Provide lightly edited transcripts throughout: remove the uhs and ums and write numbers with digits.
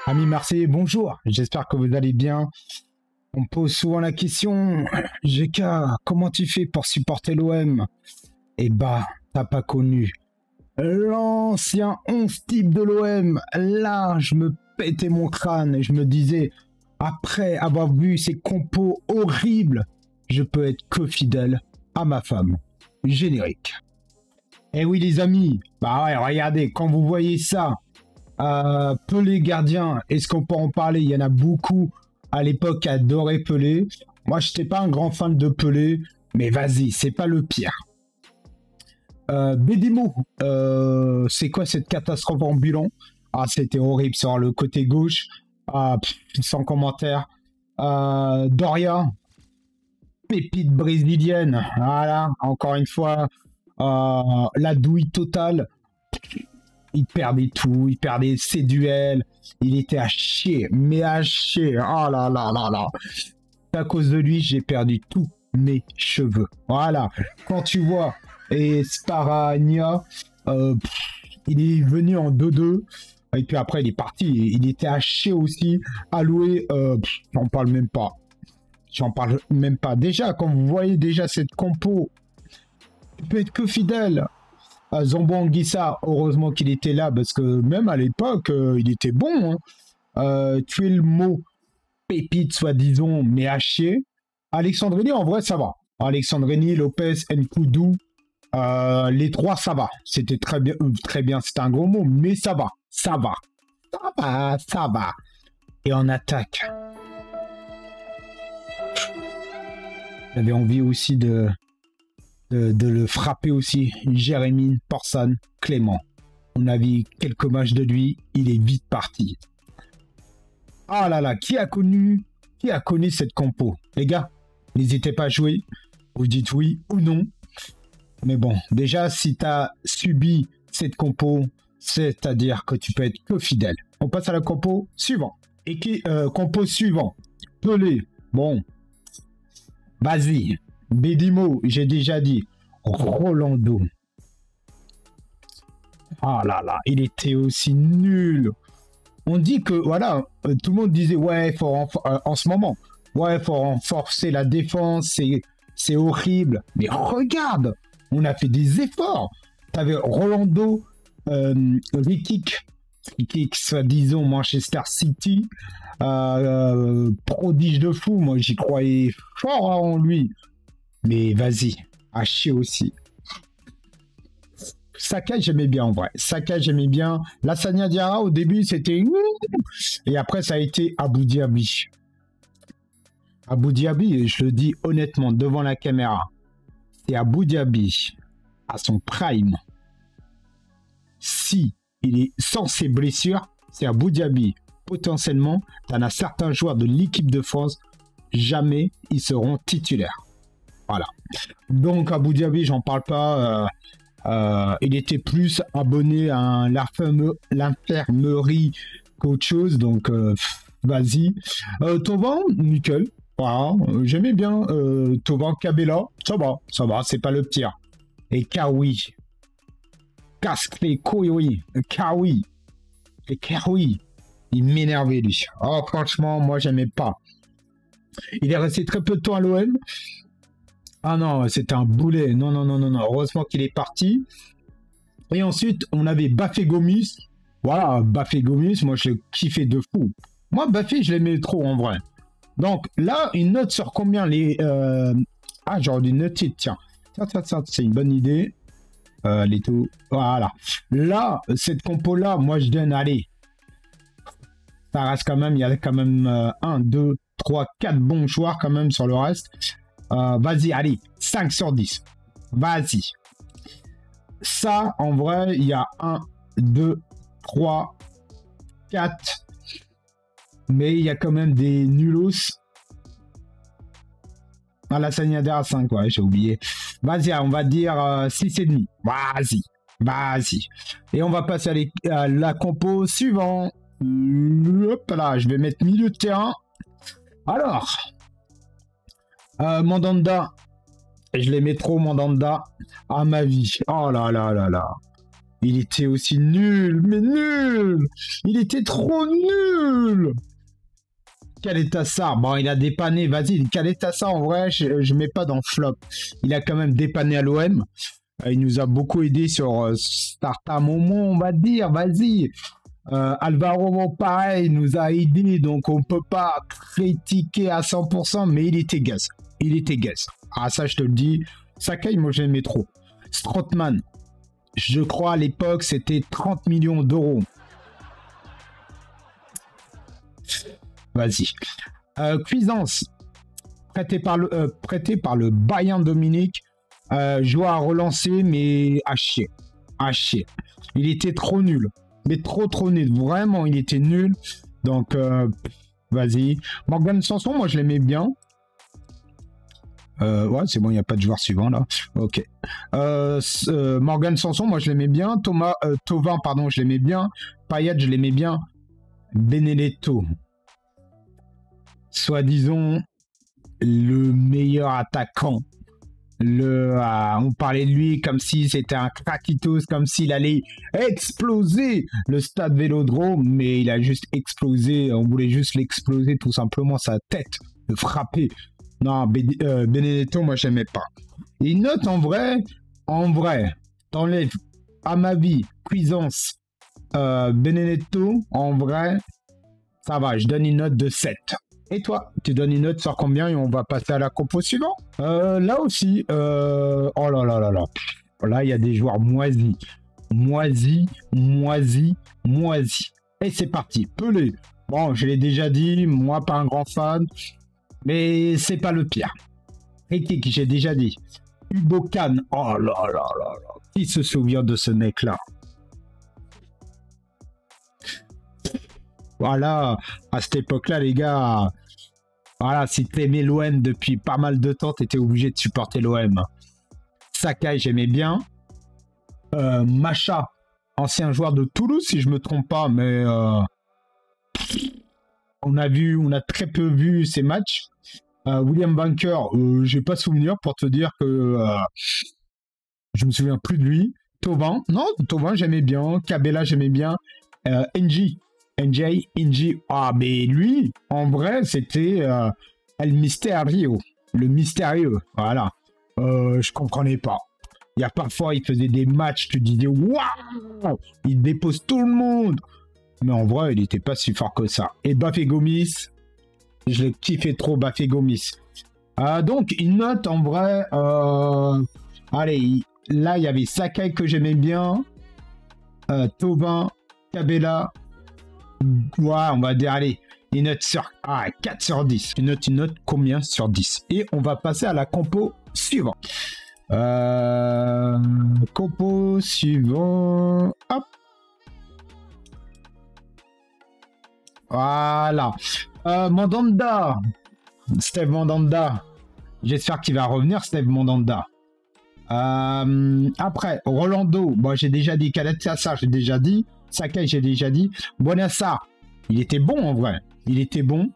Ami Marseillais, bonjour. J'espère que vous allez bien. On me pose souvent la question, GK, comment tu fais pour supporter l'OM? Eh bah, t'as pas connu l'ancien 11 type de l'OM. Là, je me pétais mon crâne et je me disais, après avoir vu ces compos horribles, je peux être que fidèle à ma femme. Générique. Eh oui les amis, bah ouais, regardez, quand vous voyez ça, Pelé gardien, est-ce qu'on peut en parler? Il y en a beaucoup à l'époque qui adoraient Pelé. Moi, je n'étais pas un grand fan de Pelé, mais vas-y, c'est pas le pire. Bédimo, c'est quoi cette catastrophe ambulant? Ah, c'était horrible sur le côté gauche. Sans commentaire. Doria, pépite brésilienne. Voilà, encore une fois, la douille totale. Il perdait tout, il perdait ses duels, il était à chier, mais à chier. Oh là là là là. À cause de lui, j'ai perdu tous mes cheveux. Voilà. Quand tu vois, et Sparagna, il est venu en 2-2, et puis après il est parti. Il était à chier aussi. Alloué, j'en parle même pas. J'en parle même pas. Déjà, quand vous voyez déjà cette compo, tu peux être que fidèle. Zambo Anguissa, heureusement qu'il était là, parce que même à l'époque, il était bon. Hein. Tuer le mot pépite, soi-disant, mais à chier. Alexandrini, en vrai, ça va. Alexandrini, Lopez, Nkoudou, les trois, ça va. C'était très bien, c'était un gros mot, mais ça va. Ça va. Ça va, ça va. Et en attaque. J'avais envie aussi de le frapper aussi. Jérémy, Porsan, Clément. On a vu quelques matchs de lui, il est vite parti. Ah là là, qui a connu cette compo? Les gars, n'hésitez pas à jouer. Vous dites oui ou non. Mais bon, déjà, si tu as subi cette compo, c'est-à-dire que tu peux être que fidèle. On passe à la compo suivante. Et compo suivant. Pelé. Bon. Vas-y. Bédimo, j'ai déjà dit. Rolando. Ah là là, il était aussi nul. On dit que, voilà, tout le monde disait, ouais, en ce moment, ouais, faut renforcer la défense, c'est horrible. Mais regarde, on a fait des efforts. T'avais Rolando, Rikic, soi-disant Manchester City, prodige de fou. Moi, j'y croyais fort en lui. Mais vas-y, à chier aussi. Saka, j'aimais bien en vrai. Saka, j'aimais bien. Lassana Diarra, au début, c'était... Et après, ça a été Abou Diaby. Abou Diaby, je le dis honnêtement, devant la caméra, c'est Abou Diaby, à son prime. Si il est sans ses blessures, c'est Abou Diaby. Potentiellement, t'en as certains joueurs de l'équipe de France, jamais ils seront titulaires. Voilà. Donc, Abou Diaby, j'en parle pas. Il était plus abonné à l'infirmerie qu'autre chose. Donc, vas-y. Tovan, nickel. Voilà. J'aimais bien Tovan Cabella. Ça va. C'est pas le pire. Et Kawi. Casque les couilles, oui. Kawi. Et Kawi. Il m'énervait, lui. Oh, franchement, moi, j'aimais pas. Il est resté très peu de temps à l'OM. Ah non, c'était un boulet. Non. Heureusement qu'il est parti. Et ensuite, on avait Bafé Gomis. Voilà, Bafé Gomis, moi, je l'ai kiffé de fou. Moi, Bafé, je l'aimais trop, en vrai. Donc, là, une note sur combien les... Ah, j'aurais dû noter, tiens. Ça, c'est une bonne idée. Les taux... Voilà. Là, cette compo-là, moi, je donne, allez. Ça reste quand même... Il y a quand même 1, 2, 3, 4 bons joueurs quand même sur le reste. Vas-y, allez, 5 sur 10. Vas-y. Ça, en vrai, il y a 1, 2, 3, 4. Mais il y a quand même des nulos. Ah, la Sagnadère à 5, ouais, j'ai oublié. Vas-y, on va dire 6,5. Vas-y. Et on va passer à la compo suivante. Hop là, je vais mettre milieu de terrain. Alors... Mandanda, je l'aimais trop Mandanda à ma vie. Oh là là là là. Il était aussi nul, mais nul. Il était trop nul. Caleta-Car, bon, il a dépanné, vas-y, Caleta-Car, en vrai, je mets pas dans le flop. Il a quand même dépanné à l'OM. Il nous a beaucoup aidé sur certains moments, on va dire, vas-y. Alvaro, pareil, nous a aidé, donc on peut pas critiquer à 100%, mais il était gaz. Il était gaz. Ah, ça, je te le dis. Sakai, moi, j'aimais trop. Strootman, je crois à l'époque, c'était 30 millions d'euros. Vas-y. Cuisance, prêté par le Bayern Dominique. Joueur à relancer, mais à chier. À chier. Il était trop nul. Mais trop nul. Vraiment, il était nul. Donc, vas-y. Morgan Sanson, moi, je l'aimais bien. Ouais, c'est bon, il n'y a pas de joueur suivant, là. Ok. Morgan Sanson, moi, je l'aimais bien. Thauvin, pardon, je l'aimais bien. Payet, je l'aimais bien. Benedetto. Soi-disant, le meilleur attaquant. On parlait de lui comme si c'était un craquitos, comme s'il allait exploser le stade Vélodrome, mais il a juste explosé, on voulait juste l'exploser tout simplement, sa tête, le frapper. Non, Benedetto, moi j'aimais pas. Et une note en vrai, t'enlèves à ma vie, Cuisance, Benedetto, en vrai, ça va, je donne une note de 7. Et toi, tu donnes une note sur combien et on va passer à la compo suivante. Là aussi, oh là là là là. Là, il y a des joueurs moisis. Moisis. Et c'est parti. Pelé. Bon, je l'ai déjà dit, moi pas un grand fan, mais c'est pas le pire. Rikic, j'ai déjà dit. Ubokan. Oh là là là là. Qui se souvient de ce mec-là? Voilà, à cette époque-là, les gars, voilà, si t'aimais l'OM depuis pas mal de temps, t'étais obligé de supporter l'OM. Sakai, j'aimais bien. Macha, ancien joueur de Toulouse, si je me trompe pas, mais on a très peu vu ces matchs. William Banker, j'ai pas souvenir pour te dire que je me souviens plus de lui. Thauvin, non, Thauvin, j'aimais bien. Cabella, j'aimais bien. NJ, ah mais lui, en vrai, c'était El Misterio, le mystérieux, voilà. Je comprenais pas. Il y a parfois, il faisait des matchs, tu disais, waouh, il dépose tout le monde. Mais en vrai, il n'était pas si fort que ça. Et Bafé Gomis, je l'ai kiffé trop, Bafé Gomis. Donc, une note, en vrai, allez, là, il y avait Sakai que j'aimais bien, Thauvin, Cabella. Ouais, on va dire, allez, une note sur 4 sur 10. Une note combien sur 10? Et on va passer à la compo suivante. Compo suivant. Hop. Voilà. Mandanda. Steve Mandanda. J'espère qu'il va revenir, Steve Mandanda. Après, Rolando. Bon, j'ai déjà dit. Caleta-Car, j'ai déjà dit. Sakai, j'ai déjà dit. Bonassa, il était bon en vrai. Il était bon.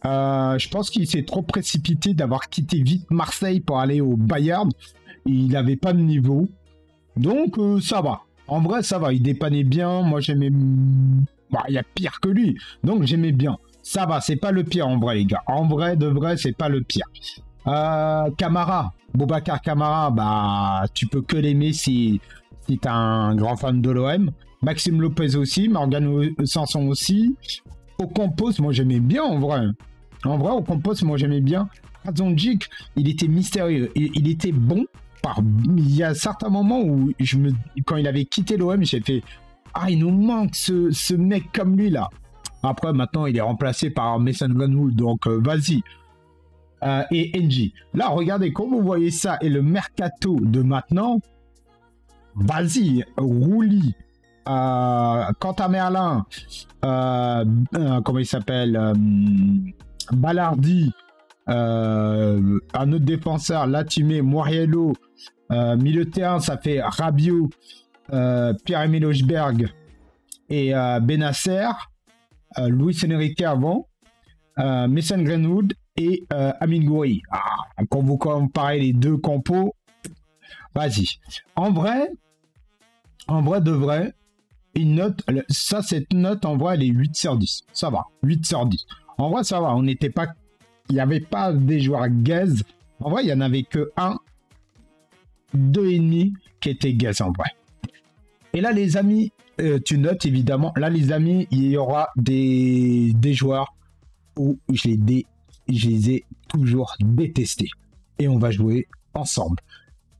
Je pense qu'il s'est trop précipité d'avoir quitté vite Marseille pour aller au Bayern. Il n'avait pas de niveau. Donc, ça va. En vrai, ça va. Il dépannait bien. Moi, j'aimais... Bah, il y a pire que lui. Donc, j'aimais bien. Ça va. C'est pas le pire en vrai, les gars. En vrai, de vrai, c'est pas le pire. Camara. Boubacar Camara, bah, tu peux que l'aimer si t'es un grand fan de l'OM. Maxime Lopez aussi, Morgan Sanson aussi. Ocampos, moi j'aimais bien en vrai. En vrai, Ocampos, moi j'aimais bien. Razonjic, il était mystérieux. Il était bon. Il y a certains moments où quand il avait quitté l'OM, j'ai fait il nous manque ce mec comme lui là. Après, maintenant, il est remplacé par Mason Greenwood, donc vas-y. Et NJ. Là, regardez, quand vous voyez ça et le mercato de maintenant, vas-y, Rouli. Quant à Merlin, comment il s'appelle, Ballardi, un autre défenseur, Latimé, Moriello, milieu de terrain, ça fait Rabiot, Pierre-Emile Hochberg et Benasser, Luis Enrique avant, Mason Greenwood et Amin Gouiri. Quand vous comparez les deux compos, vas-y. En vrai, En vrai de vrai, une note, ça, cette note, en vrai, elle est 8 sur 10. Ça va, 8 sur 10. En vrai, ça va, on n'était pas... Il n'y avait pas des joueurs gaze. En vrai, il n'y en avait que 1, 2,5 qui étaient gaze, en vrai. Et là, les amis, tu notes, évidemment. Là, les amis, il y aura des joueurs où je les ai toujours détestés. Et on va jouer ensemble.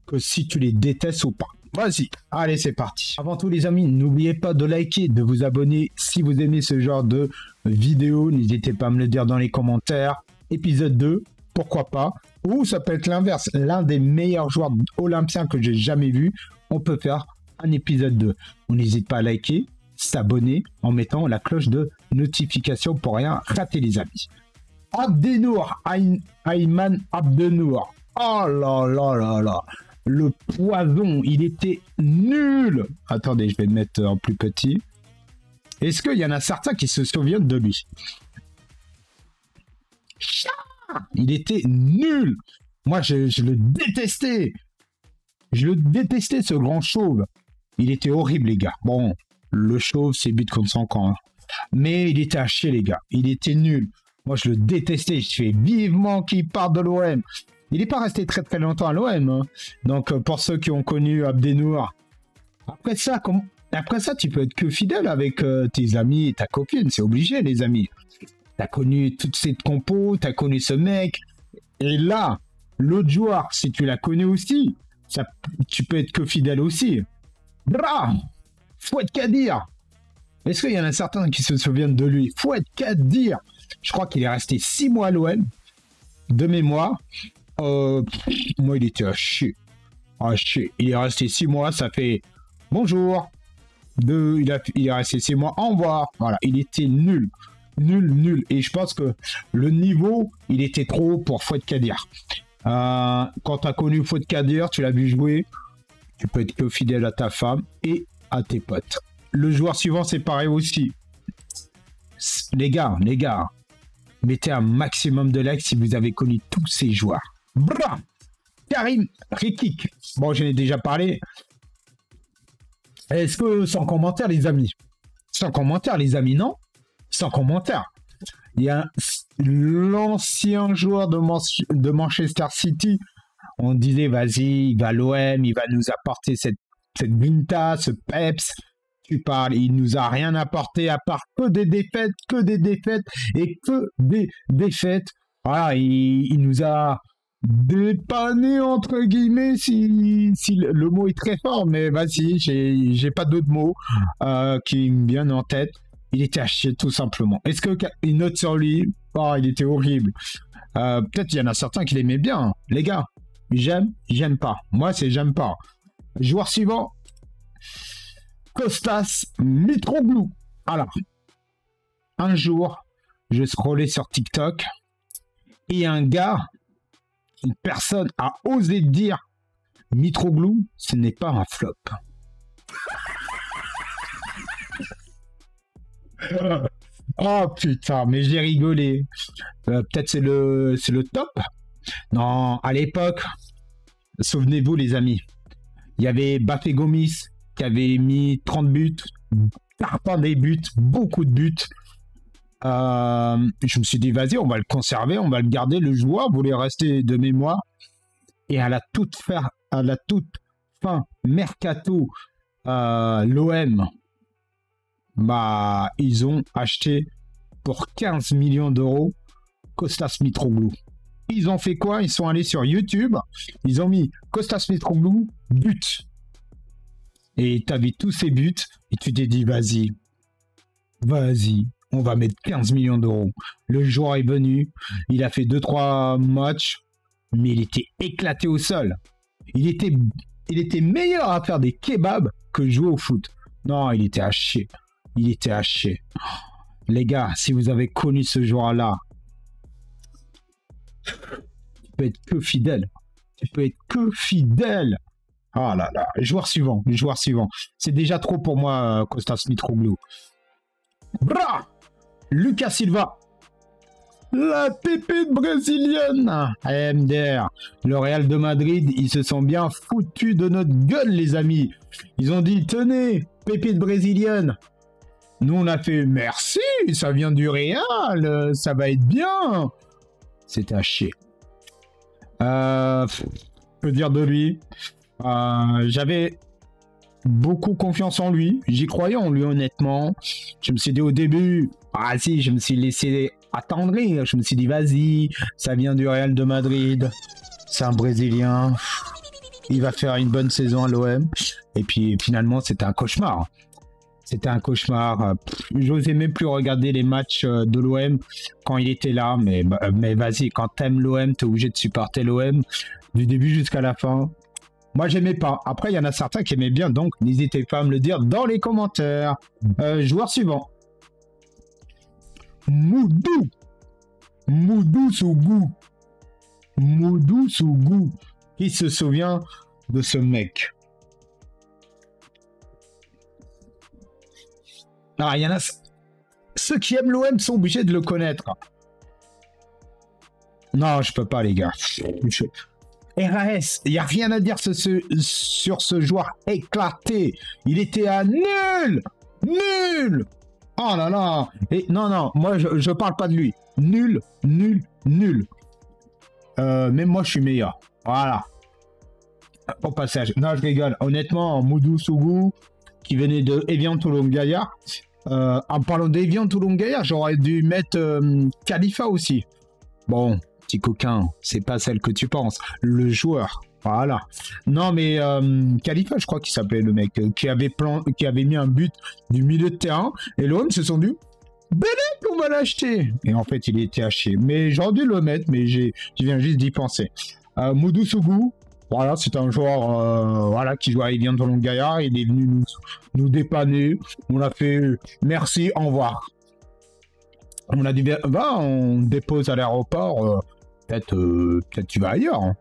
Que si tu les détestes ou pas. Vas-y, allez, c'est parti. Avant tout, les amis, n'oubliez pas de liker, de vous abonner si vous aimez ce genre de vidéo. N'hésitez pas à me le dire dans les commentaires. Épisode 2, pourquoi pas. Ou ça peut être l'inverse. L'un des meilleurs joueurs olympiens que j'ai jamais vu. On peut faire un épisode 2. On n'hésite pas à liker, s'abonner en mettant la cloche de notification pour rien rater, les amis. Abdenour, Ayman Abdenour. Oh là là là là. Le poison, il était nul. Attendez, je vais le mettre en plus petit. Est-ce qu'il y en a certains qui se souviennent de lui? Il était nul. Moi, je le détestais. Je le détestais, ce grand chauve. Il était horrible, les gars. Bon, le chauve, c'est but contre son camp. Hein. Mais il était à chier, les gars. Il était nul. Moi, je le détestais. Je fais vivement qu'il parte de l'OM. Il n'est pas resté très très longtemps à l'OM. Hein. Donc, pour ceux qui ont connu Abdenour, après ça, tu peux être que fidèle avec tes amis et ta copine. C'est obligé, les amis. Tu as connu toute cette compo, tu as connu ce mec. Et là, l'autre joueur, si tu l'as connu aussi, tu peux être que fidèle aussi. Bra Fouad Kadir. Est-ce qu'il y en a certains qui se souviennent de lui? Fouad Kadir. Je crois qu'il est resté 6 mois à l'OM. De mémoire. Moi, il était à chier. À chier. Il est resté 6 mois, ça fait bonjour. Il est resté 6 mois, au revoir. Voilà, il était nul. Nul. Et je pense que le niveau, il était trop haut pour Fouad Kadir. Quand tu as connu Fouad Kadir, tu l'as vu jouer, tu peux être que fidèle à ta femme et à tes potes. Le joueur suivant, c'est pareil aussi. Les gars, mettez un maximum de likes si vous avez connu tous ces joueurs. Bra Karim Rekik. Bon, j'en ai déjà parlé. Est-ce que sans commentaire, les amis? Sans commentaire, les amis, non? Sans commentaire. Il y a l'ancien joueur de Manchester City. On disait, vas-y, il va à l'OM, il va nous apporter cette grinta, ce peps. Tu parles, il nous a rien apporté à part que des défaites et que des défaites. Voilà, il nous a dépanné entre guillemets, si le mot est très fort, mais vas-y, j'ai pas d'autres mots qui me viennent en tête. Il était à chier tout simplement. Est-ce qu'une note sur lui? Oh, il était horrible. Peut-être il y en a certains qui l'aimaient bien, les gars. J'aime pas. Moi, c'est j'aime pas. Joueur suivant. Kostas Mitroglou. Alors, un jour, je scrollais sur TikTok et une personne a osé dire Mitroglou, ce n'est pas un flop. Oh putain, mais j'ai rigolé. Peut-être c'est le top. Non, à l'époque, souvenez-vous les amis, il y avait Bafé Gomis qui avait mis 30 buts, tarpin des buts, beaucoup de buts. Je me suis dit, vas-y, on va le conserver, on va le garder. Le joueur voulait rester de mémoire. Et à la toute fin mercato, l'OM, ils ont acheté pour 15 millions d'euros Kostas Mitroglou. Ils ont fait quoi? Ils sont allés sur YouTube, ils ont mis Kostas Mitroglou, but. Et tu as vu tous ces buts, et tu t'es dit, vas-y, on va mettre 15 millions d'euros. Le joueur est venu, il a fait 2-3 matchs, mais il était éclaté au sol. Il était meilleur à faire des kebabs que jouer au foot. Non, il était à chier. Les gars, si vous avez connu ce joueur-là, tu peux être que fidèle. Ah là là, joueur suivant. C'est déjà trop pour moi, Kostas Mitroglou. Bra Lucas Silva. La pépite brésilienne. MDR. Le Real de Madrid, ils se sont bien foutus de notre gueule, les amis. Ils ont dit, tenez, pépite brésilienne. Nous, on a fait, merci, ça vient du Real, ça va être bien. C'était à chier. Je peux dire de lui. J'avais beaucoup confiance en lui. J'y croyais en lui, honnêtement. Je me suis dit au début, si, je me suis laissé attendrir. Je me suis dit, vas-y, ça vient du Real de Madrid. C'est un Brésilien. Il va faire une bonne saison à l'OM. Et puis, finalement, c'était un cauchemar. C'était un cauchemar. J'osais même plus regarder les matchs de l'OM quand il était là. Mais vas-y, quand t'aimes l'OM, t'es obligé de supporter l'OM du début jusqu'à la fin. Moi, j'aimais pas. Après, il y en a certains qui aimaient bien. Donc, n'hésitez pas à me le dire dans les commentaires. Joueur suivant. Moudou. Moudou Sougou. Moudou Sougou. Qui se souvient de ce mec? Ah, il y en a... Ceux qui aiment l'OM sont obligés de le connaître. Non, je peux pas, les gars. RAS, il n'y a rien à dire sur ce joueur éclaté. Il était à nul. Nul. Oh là là. Et non, moi, je parle pas de lui. Nul, nul, nul. Même moi, je suis meilleur. Voilà. Au passage. Non, je rigole. Honnêtement, Moudou Sougou, qui venait de Evian Toulon-Gaillard. En parlant d'Evian Toulon-Gaillard, j'aurais dû mettre Khalifa aussi. Bon, petit coquin, c'est pas celle que tu penses. Le joueur, voilà. Non, mais Khalifa, je crois qu'il s'appelait le mec, qui avait mis un but du milieu de terrain. Et l'OM se sont dit, Belek, on va l'acheter. Et en fait, il était haché. Mais j'aurais dû le mettre, mais je viens juste d'y penser. Moudou Sougou. Voilà, c'est un joueur qui joue à Evian Toulon-Gaillard. Il est venu nous dépanner. On a fait merci, au revoir. On a dit, va, on dépose à l'aéroport. Peut-être tu vas ailleurs. Hein.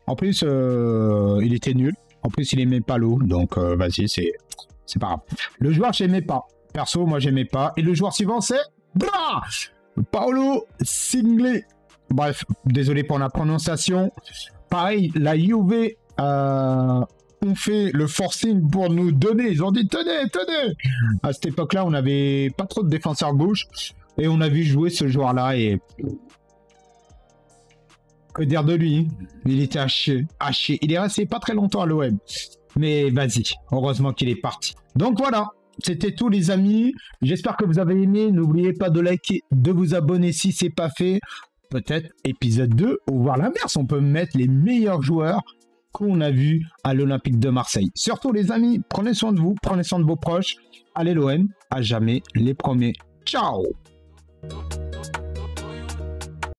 En plus, il était nul. En plus, il aimait pas l'eau. Donc, vas-y, c'est pas grave. Le joueur, j'aimais pas. Perso, moi, j'aimais pas. Et le joueur suivant, c'est Paolo Singlé. Bref, désolé pour la prononciation. Pareil, la Juve ont fait le forcing pour nous donner. Ils ont dit, tenez. À cette époque-là, on n'avait pas trop de défenseurs gauche. Et on a vu jouer ce joueur-là. Et que dire de lui? Il était haché. Il est resté pas très longtemps à l'OM. Mais vas-y, heureusement qu'il est parti. Donc voilà, c'était tout les amis. J'espère que vous avez aimé. N'oubliez pas de liker, de vous abonner si c'est pas fait. Peut-être épisode 2 ou voir l'inverse. On peut mettre les meilleurs joueurs qu'on a vus à l'Olympique de Marseille. Surtout les amis, prenez soin de vous, prenez soin de vos proches. Allez l'OM, à jamais les premiers. Ciao!